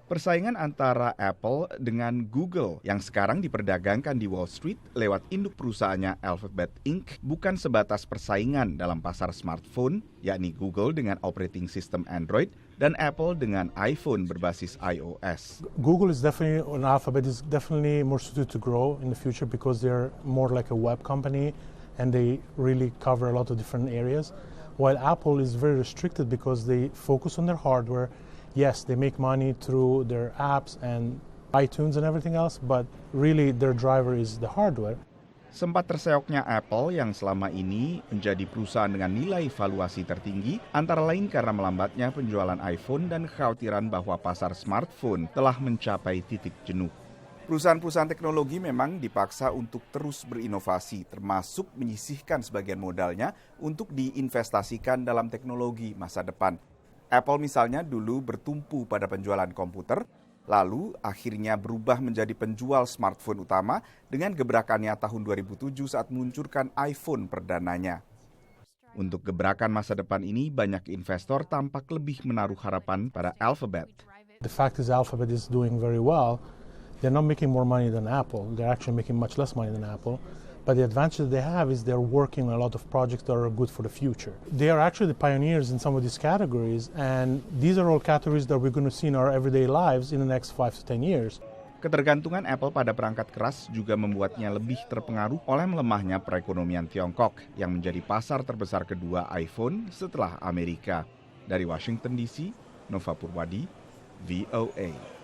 Persaingan antara Apple dengan Google yang sekarang diperdagangkan di Wall Street lewat induk perusahaannya Alphabet Inc. bukan sebatas persaingan dalam pasar smartphone, yakni Google dengan operating system Android dan Apple dengan iPhone berbasis iOS. Google is definitely, and Alphabet is definitely more suited to grow in the future because they're more like a web company and they really cover a lot of different areas. While Apple is very restricted because they focus on their hardware. Yes, they make money through their apps and iTunes and everything else, but really their driver is the hardware. Sempat terseoknya Apple yang selama ini menjadi perusahaan dengan nilai valuasi tertinggi, antara lain karena melambatnya penjualan iPhone dan kekhawatiran bahwa pasar smartphone telah mencapai titik jenuh. Perusahaan-perusahaan teknologi memang dipaksa untuk terus berinovasi, termasuk menyisihkan sebagian modalnya untuk diinvestasikan dalam teknologi masa depan. Apple misalnya dulu bertumpu pada penjualan komputer, lalu akhirnya berubah menjadi penjual smartphone utama dengan gebrakannya tahun 2007 saat meluncurkan iPhone perdananya. Untuk gebrakan masa depan ini, banyak investor tampak lebih menaruh harapan pada Alphabet. The fact is Alphabet is doing very well. They're not making more money than Apple. They're actually making much less money than Apple. But the advantage that they have is they're working on a lot of projects that are good for the future. They are actually the pioneers in some of these categories, and these are all categories that we're going to see in our everyday lives in the next 5 to 10 years. Ketergantungan Apple pada perangkat keras juga membuatnya lebih terpengaruh oleh melemahnya perekonomian Tiongkok yang menjadi pasar terbesar kedua iPhone setelah Amerika. Dari Washington DC, Nova Purwadi, VOA.